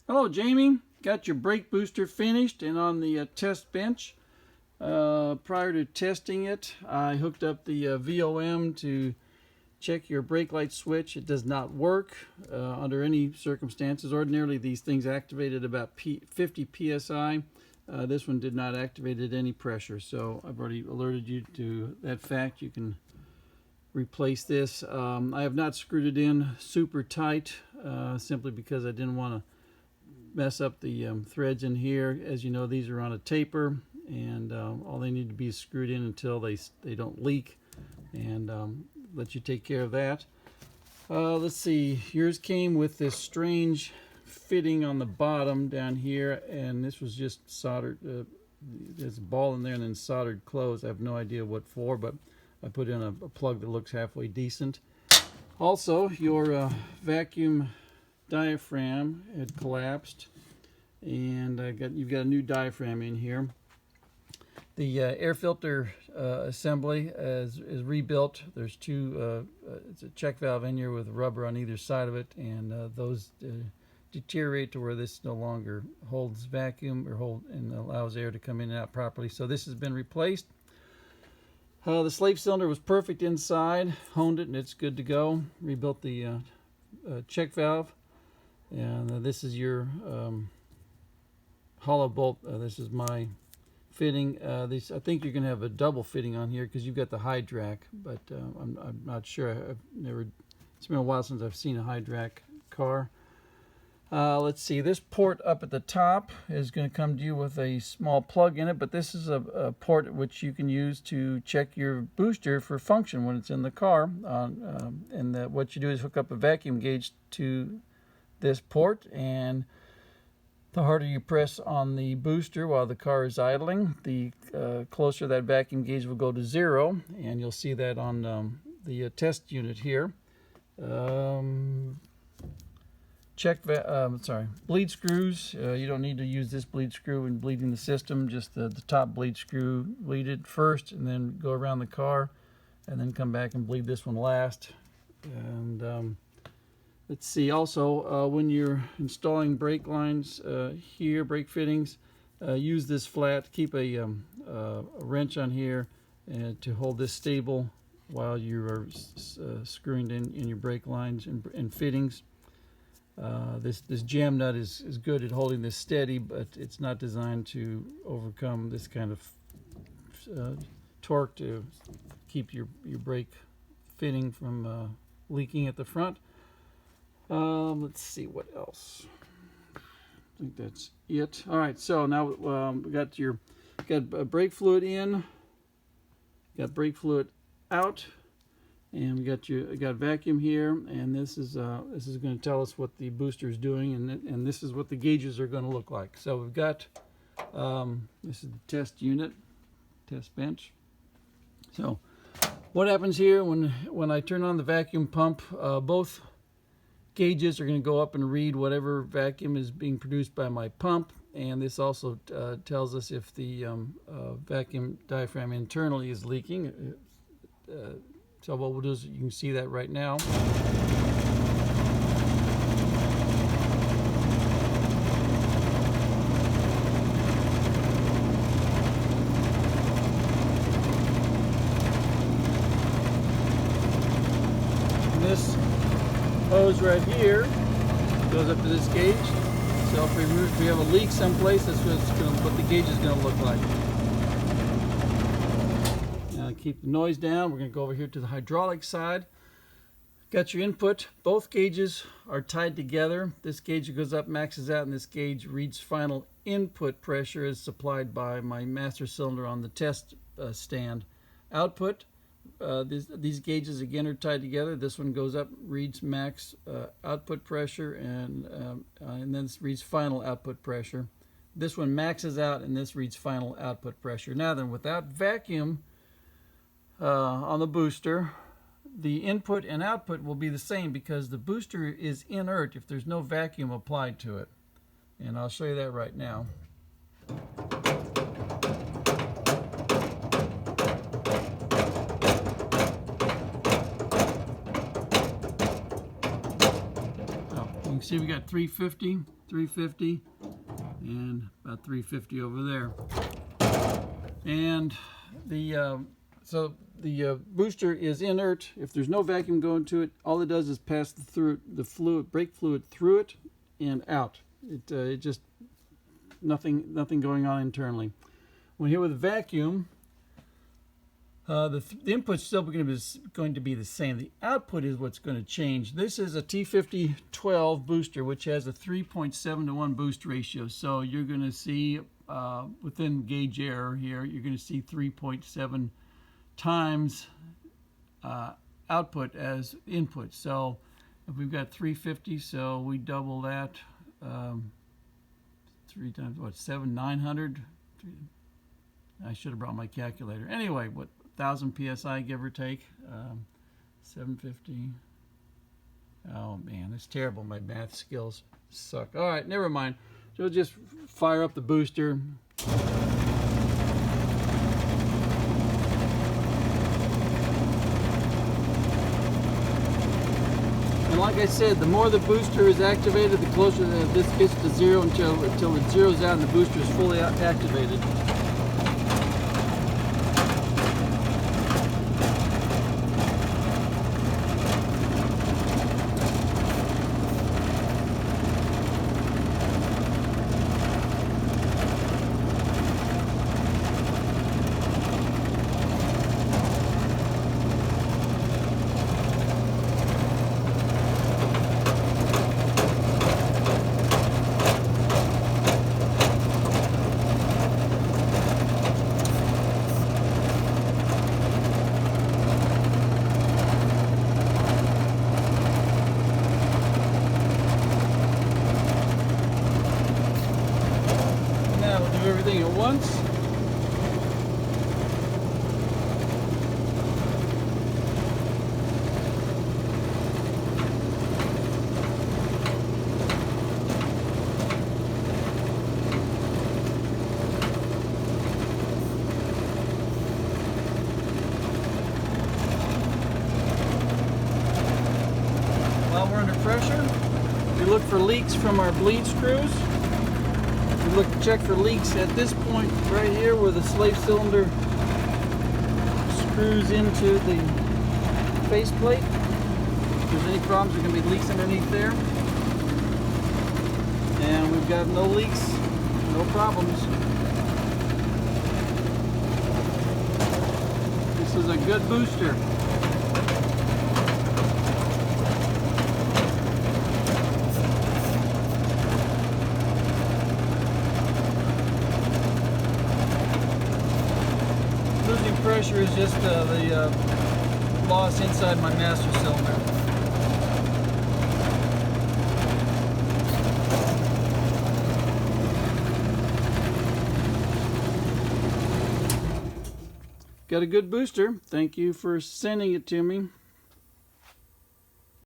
Hello, Jamie. Got your brake booster finished and on the test bench. Prior to testing it, I hooked up the VOM to check your brake light switch. It does not work under any circumstances. Ordinarily, these things activate at about 50 psi. This one did not activate at any pressure, so I've already alerted you to that fact. You can replace this. I have not screwed it in super tight simply because I didn't want to mess up the threads in here. As you know, these are on a taper, and all they need to be is screwed in until they don't leak, and let you take care of that. Let's see, yours came with this strange fitting on the bottom down here, and this was just soldered. There's a ball in there and then soldered closed. I have no idea what for, but I put in a plug that looks halfway decent. Also, your vacuum diaphragm had collapsed, and you've got a new diaphragm in here. The air filter assembly is rebuilt. There's two, it's a check valve in here with rubber on either side of it, and those deteriorate to where this no longer holds vacuum and allows air to come in and out properly. So this has been replaced. The slave cylinder was perfect inside, honed it, and it's good to go. Rebuilt the check valve. And this is your hollow bolt. This is my fitting. I think you're going to have a double fitting on here because you've got the Hydrac, but I'm not sure. It's been a while since I've seen a Hydrac car. Let's see, this port up at the top is going to come to you with a small plug in it, but this is a port which you can use to check your booster for function when it's in the car. And what you do is hook up a vacuum gauge to this port, and the harder you press on the booster while the car is idling, the closer that vacuum gauge will go to 0, and you'll see that on the test unit here. Bleed screws. You don't need to use this bleed screw in bleeding the system, just the top bleed screw. Bleed it first and then go around the car, and then come back and bleed this one last. And let's see, also when you're installing brake lines here, brake fittings, use this flat. Keep a wrench on here to hold this stable while you are screwing in your brake lines and fittings. This jam nut is good at holding this steady, but it's not designed to overcome this kind of torque to keep your brake fitting from leaking at the front. Let's see what else. I think that's it. All right, so now we got brake fluid in, got brake fluid out, and we got vacuum here, and this is going to tell us what the booster is doing, and this is what the gauges are going to look like. So we've got this is the test unit, test bench. So what happens here when I turn on the vacuum pump? Both gauges are going to go up and read whatever vacuum is being produced by my pump, and this also tells us if the vacuum diaphragm internally is leaking. So what we'll do is, you can see that right now. And this hose right here goes up to this gauge. So if we have a leak someplace, that's what the gauge is going to look like. Keep the noise down. We're going to go over here to the hydraulic side. Got your input. Both gauges are tied together. This gauge goes up, maxes out, and this gauge reads final input pressure as supplied by my master cylinder on the test stand. Output, these gauges again are tied together. This one goes up, reads max output pressure, and then this reads final output pressure. This one maxes out, and this reads final output pressure. Now then, without vacuum on the booster, the input and output will be the same because the booster is inert if there's no vacuum applied to it. And I'll show you that right now. You can see we got 350 350, and about 350 over there. And the booster is inert. If there's no vacuum going to it, all it does is pass the fluid, brake fluid through it and out. It just nothing going on internally. When here with a vacuum, the input's still going to be the same. The output is what's going to change. This is a T50-12 booster, which has a 3.7 to 1 boost ratio. So you're going to see within gauge error here, you're going to see 3.7 times output as input. So if we've got 350, so we double that. 3 times what? 900. I should have brought my calculator. Anyway, what, 1,000 psi, give or take. 750. Oh man, it's terrible. My math skills suck. All right, never mind. So we'll just fire up the booster. And like I said, the more the booster is activated, the closer this gets to zero until it zeroes out and the booster is fully activated. Everything at once. While we're under pressure, we look for leaks from our bleed screws. Check for leaks at this point right here where the slave cylinder screws into the faceplate. If there's any problems, there are going to be leaks underneath there. And we've got no leaks, no problems. This is a good booster. Losing pressure is just the loss inside my master cylinder. Got a good booster. Thank you for sending it to me.